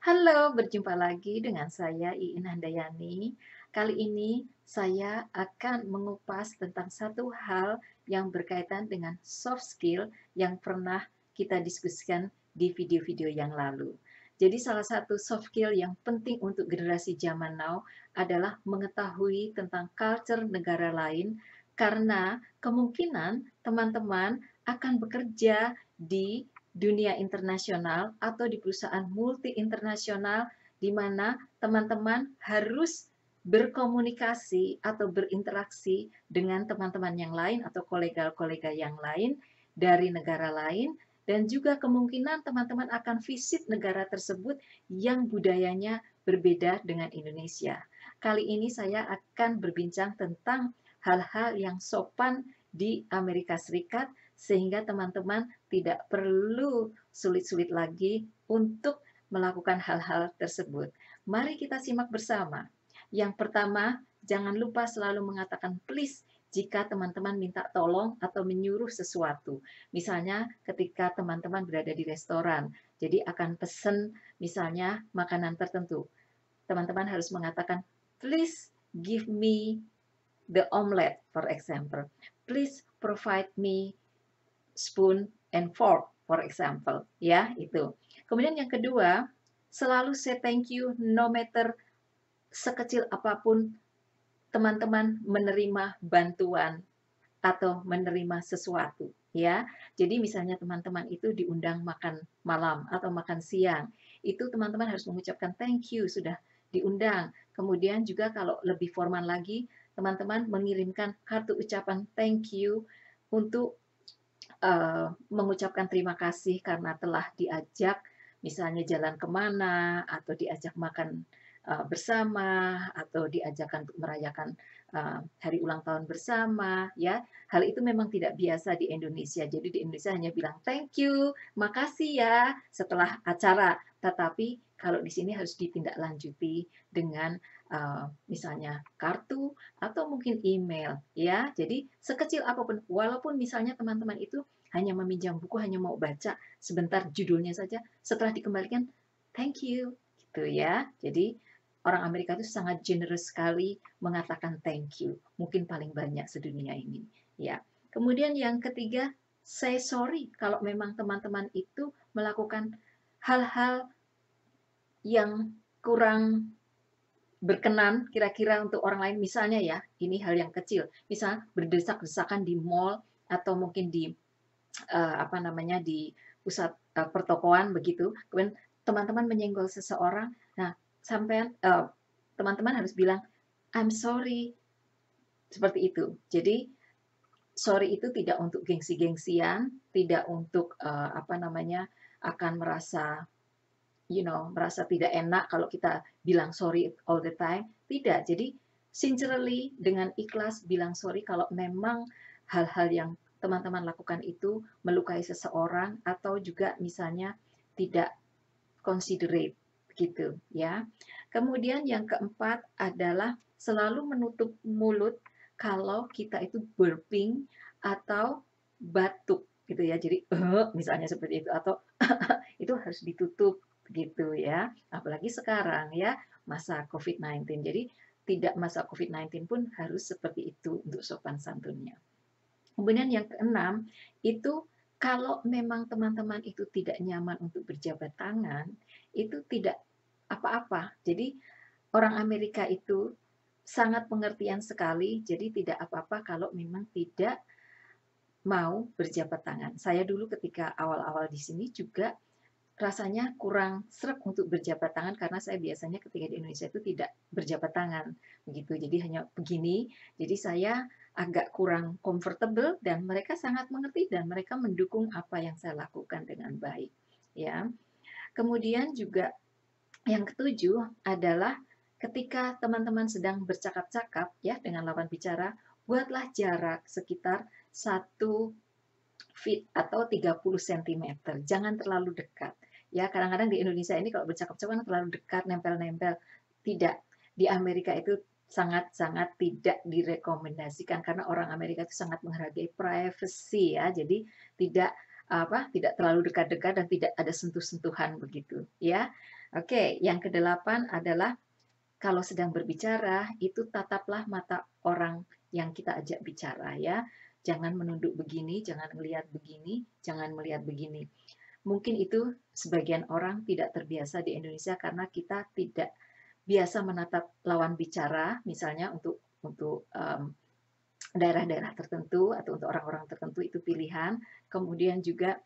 Halo, berjumpa lagi dengan saya Iin Handayani. Kali ini saya akan mengupas tentang satu hal yang berkaitan dengan soft skill yang pernah kita diskusikan di video-video yang lalu. Jadi salah satu soft skill yang penting untuk generasi zaman now adalah mengetahui tentang culture negara lain karena kemungkinan teman-teman akan bekerja di dunia internasional atau di perusahaan multi internasional di mana teman-teman harus berkomunikasi atau berinteraksi dengan teman-teman yang lain atau kolega-kolega yang lain dari negara lain dan juga kemungkinan teman-teman akan visit negara tersebut yang budayanya berbeda dengan Indonesia. Kali ini saya akan berbincang tentang hal-hal yang sopan di Amerika Serikat sehingga teman-teman tidak perlu sulit-sulit lagi untuk melakukan hal-hal tersebut. Mari kita simak bersama. Yang pertama, jangan lupa selalu mengatakan please jika teman-teman minta tolong atau menyuruh sesuatu. Misalnya ketika teman-teman berada di restoran, jadi akan pesen misalnya makanan tertentu. Teman-teman harus mengatakan please give me the omelette for example. Please provide me spoon and fork for example, ya itu. Kemudian yang kedua, selalu say thank you no matter sekecil apapun teman-teman menerima bantuan atau menerima sesuatu, ya. Jadi misalnya teman-teman itu diundang makan malam atau makan siang, itu teman-teman harus mengucapkan thank you sudah diundang. Kemudian juga kalau lebih formal lagi, teman-teman mengirimkan kartu ucapan thank you untuk mengucapkan terima kasih karena telah diajak misalnya jalan kemana atau diajak makan bersama atau diajakkan untuk merayakan hari ulang tahun bersama ya. Hal itu memang tidak biasa di Indonesia. Jadi di Indonesia hanya bilang thank you, makasih ya setelah acara. Tetapi kalau di sini harus ditindaklanjuti dengan misalnya kartu atau mungkin email ya. Jadi sekecil apapun walaupun misalnya teman-teman itu hanya meminjam buku, hanya mau baca sebentar judulnya saja, setelah dikembalikan, thank you, gitu ya. Jadi orang Amerika itu sangat generous sekali mengatakan thank you, mungkin paling banyak sedunia ini. Ya. Kemudian yang ketiga, say sorry kalau memang teman-teman itu melakukan hal-hal yang kurang berkenan kira-kira untuk orang lain. Misalnya ya, ini hal yang kecil. Misal berdesak-desakan di mall atau mungkin di apa namanya di pusat pertokoan begitu, kemudian teman-teman menyenggol seseorang, nah sampean teman-teman harus bilang I'm sorry seperti itu. Jadi sorry itu tidak untuk gengsi-gengsian, tidak untuk apa namanya akan merasa merasa tidak enak kalau kita bilang sorry all the time. Tidak. Jadi sincerely dengan ikhlas bilang sorry kalau memang hal-hal yang teman-teman lakukan itu melukai seseorang atau juga misalnya tidak considerate gitu ya. Kemudian yang keempat adalah selalu menutup mulut kalau kita itu burping atau batuk gitu ya. Jadi misalnya seperti itu atau itu harus ditutup gitu ya. Apalagi sekarang ya masa COVID-19. Jadi tidak masa COVID-19 pun harus seperti itu untuk sopan santunnya. Kemudian yang keenam itu kalau memang teman-teman itu tidak nyaman untuk berjabat tangan, itu tidak apa-apa. Jadi orang Amerika itu sangat pengertian sekali, jadi tidak apa-apa kalau memang tidak mau berjabat tangan. Saya dulu ketika awal-awal di sini juga rasanya kurang sreg untuk berjabat tangan karena saya biasanya ketika di Indonesia itu tidak berjabat tangan begitu. Jadi hanya begini. Jadi saya agak kurang comfortable dan mereka sangat mengerti dan mereka mendukung apa yang saya lakukan dengan baik ya. Kemudian juga yang ketujuh adalah ketika teman-teman sedang bercakap-cakap ya dengan lawan bicara, buatlah jarak sekitar 1 feet atau 30 cm. Jangan terlalu dekat. Ya, kadang-kadang di Indonesia ini kalau bercakap-cakap terlalu dekat, nempel-nempel. Tidak. Di Amerika itu sangat-sangat tidak direkomendasikan karena orang Amerika itu sangat menghargai privacy ya. Jadi tidak tidak terlalu dekat-dekat dan tidak ada sentuh-sentuhan begitu, ya. Oke, yang kedelapan adalah kalau sedang berbicara, itu tataplah mata orang yang kita ajak bicara ya. Jangan menunduk begini, jangan melihat begini, jangan melihat begini. Mungkin itu sebagian orang tidak terbiasa di Indonesia karena kita tidak biasa menatap lawan bicara, misalnya untuk daerah-daerah tertentu atau untuk orang-orang tertentu itu pilihan. Kemudian juga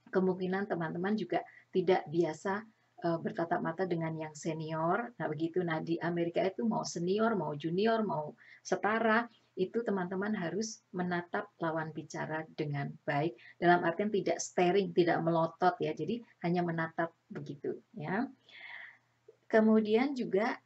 kemungkinan teman-teman juga tidak biasa bertatap mata dengan yang senior. Nah, begitu. Nah, di Amerika itu mau senior, mau junior, mau setara, itu teman-teman harus menatap lawan bicara dengan baik. Dalam artian tidak staring, tidak melotot ya. Jadi hanya menatap begitu ya. Kemudian juga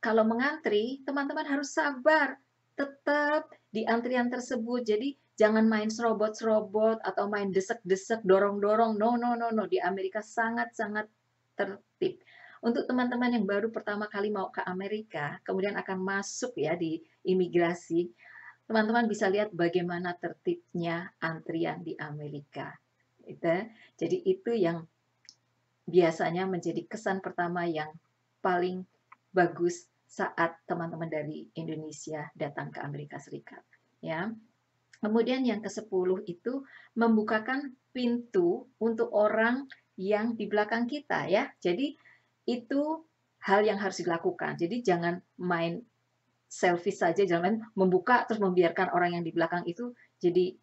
kalau mengantri, teman-teman harus sabar. Tetap di antrian tersebut. Jadi jangan main serobot-serobot atau main desek-desek, dorong-dorong. No, no, no, no. Di Amerika sangat-sangat tertib. Untuk teman-teman yang baru pertama kali mau ke Amerika, kemudian akan masuk ya di imigrasi, teman-teman bisa lihat bagaimana tertibnya antrian di Amerika. Jadi itu yang biasanya menjadi kesan pertama yang paling bagus saat teman-teman dari Indonesia datang ke Amerika Serikat. Ya. Kemudian yang ke-10 itu membukakan pintu untuk orang yang di belakang kita ya. Jadi itu hal yang harus dilakukan. Jadi jangan main selfie saja, jangan membuka terus membiarkan orang yang di belakang itu jadi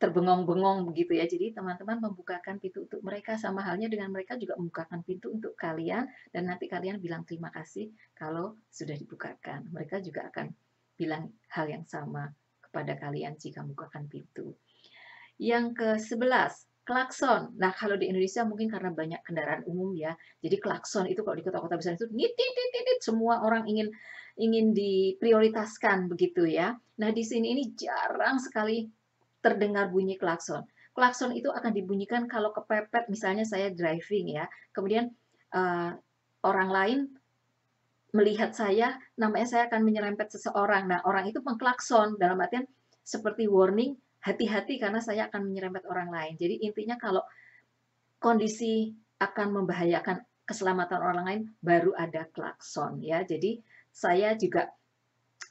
terbengong-bengong begitu ya. Jadi teman-teman membukakan pintu untuk mereka, sama halnya dengan mereka juga membukakan pintu untuk kalian, dan nanti kalian bilang terima kasih kalau sudah dibukakan. Mereka juga akan bilang hal yang sama kepada kalian jika membukakan pintu. Yang ke-11, klakson. Nah, kalau di Indonesia mungkin karena banyak kendaraan umum ya, jadi klakson itu kalau di kota-kota besar itu nit, nit, nit, nit, semua orang ingin diprioritaskan begitu ya. Nah, di sini ini jarang sekali terdengar bunyi klakson. Klakson itu akan dibunyikan kalau kepepet, misalnya saya driving ya, kemudian orang lain melihat saya, namanya saya akan menyerempet seseorang. Nah, orang itu mengklakson dalam artian seperti warning, hati-hati karena saya akan menyerempet orang lain. Jadi intinya kalau kondisi akan membahayakan keselamatan orang lain, baru ada klakson ya. Jadi saya juga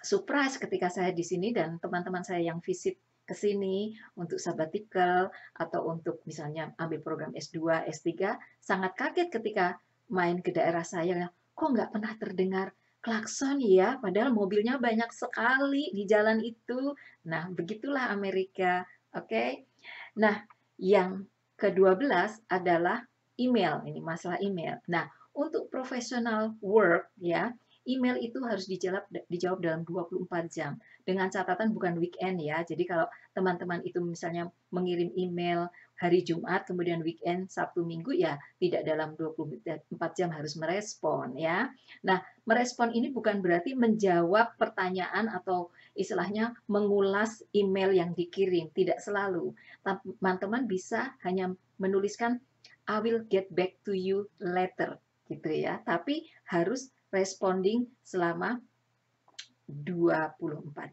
surprise ketika saya di sini dan teman-teman saya yang visit ke sini untuk sabbatical atau untuk misalnya ambil program S2, S3, sangat kaget ketika main ke daerah saya, kok nggak pernah terdengar klakson ya, padahal mobilnya banyak sekali di jalan itu. Nah, begitulah Amerika, oke? Nah, yang ke-12 adalah email, ini masalah email. Nah, untuk professional work ya, email itu harus dijawab dalam 24 jam. Dengan catatan bukan weekend ya. Jadi kalau teman-teman itu misalnya mengirim email hari Jumat, kemudian weekend Sabtu Minggu ya tidak dalam 24 jam harus merespon ya. Nah, merespon ini bukan berarti menjawab pertanyaan atau istilahnya mengulas email yang dikirim, tidak selalu. Teman-teman bisa hanya menuliskan I will get back to you later gitu ya. Tapi harus responding selama 24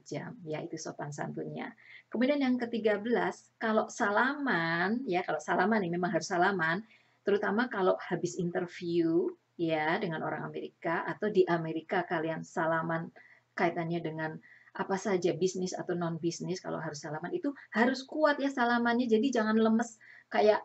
jam, ya itu sopan santunnya. Kemudian yang ke-13, kalau salaman, ya kalau salaman ini memang harus salaman, terutama kalau habis interview ya dengan orang Amerika atau di Amerika kalian salaman kaitannya dengan apa saja bisnis atau non bisnis, kalau harus salaman itu harus kuat ya salamannya, jadi jangan lemes kayak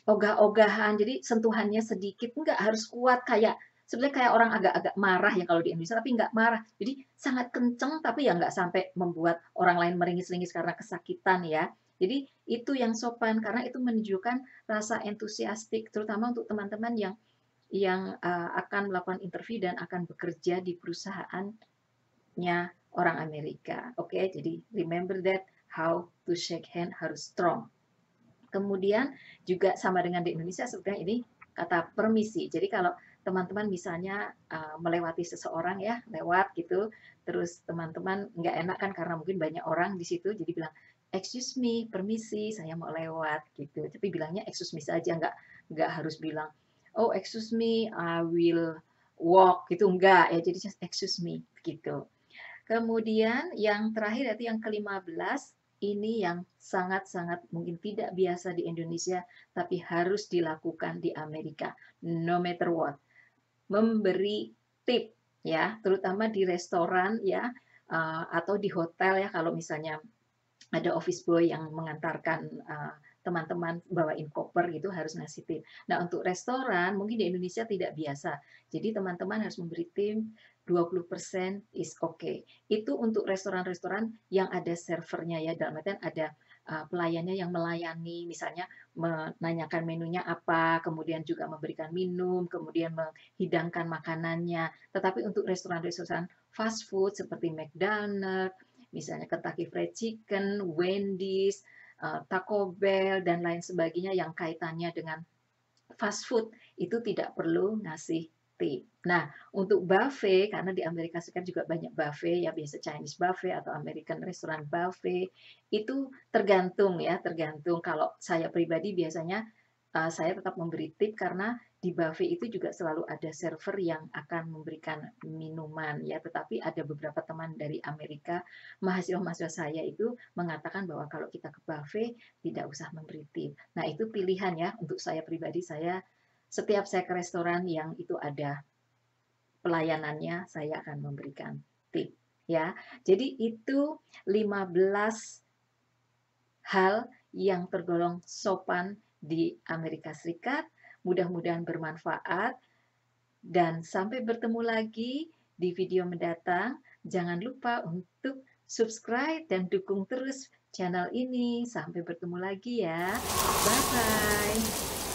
ogah-ogahan, jadi sentuhannya sedikit, enggak harus kuat kayak sebenarnya kayak orang agak-agak marah ya kalau di Indonesia, tapi enggak marah. Jadi sangat kenceng, tapi ya enggak sampai membuat orang lain meringis-ringis karena kesakitan ya. Jadi itu yang sopan, karena itu menunjukkan rasa entusiastik, terutama untuk teman-teman yang akan melakukan interview dan akan bekerja di perusahaannya orang Amerika. Oke, jadi remember that how to shake hand harus strong. Kemudian juga sama dengan di Indonesia sebetulnya ini kata permisi. Jadi kalau teman-teman misalnya melewati seseorang ya, lewat gitu, terus teman-teman nggak enak kan karena mungkin banyak orang di situ, jadi bilang, excuse me, permisi, saya mau lewat gitu. Tapi bilangnya excuse me saja, nggak harus bilang, oh excuse me, I will walk gitu, enggak ya. Jadi just excuse me gitu. Kemudian yang terakhir yaitu yang ke-15, ini yang sangat-sangat mungkin tidak biasa di Indonesia, tapi harus dilakukan di Amerika, no matter what. Memberi tip ya, terutama di restoran ya, atau di hotel ya, kalau misalnya ada office boy yang mengantarkan teman-teman bawain koper gitu harus ngasih tip. Nah, untuk restoran mungkin di Indonesia tidak biasa. Jadi teman-teman harus memberi tip 20% is okay. Itu untuk restoran-restoran yang ada servernya ya, dalam artian ada pelayannya yang melayani, misalnya menanyakan menunya apa, kemudian juga memberikan minum, kemudian menghidangkan makanannya. Tetapi untuk restoran-restoran fast food seperti McDonald's, misalnya Kentucky Fried Chicken, Wendy's, Taco Bell, dan lain sebagainya yang kaitannya dengan fast food, itu tidak perlu ngasih tip. Nah, untuk buffet, karena di Amerika Serikat juga banyak buffet, ya biasa Chinese buffet atau American restaurant buffet, itu tergantung ya, tergantung. Kalau saya pribadi biasanya saya tetap memberi tip karena di buffet itu juga selalu ada server yang akan memberikan minuman ya, tetapi ada beberapa teman dari Amerika, mahasiswa-mahasiswa saya itu mengatakan bahwa kalau kita ke buffet tidak usah memberi tip. Nah, itu pilihan ya, untuk saya pribadi, setiap saya ke restoran yang itu ada pelayanannya, saya akan memberikan tip ya. Jadi itu 15 hal yang tergolong sopan di Amerika Serikat. Mudah-mudahan bermanfaat dan sampai bertemu lagi di video mendatang. Jangan lupa untuk subscribe dan dukung terus channel ini. Sampai bertemu lagi ya. Bye bye.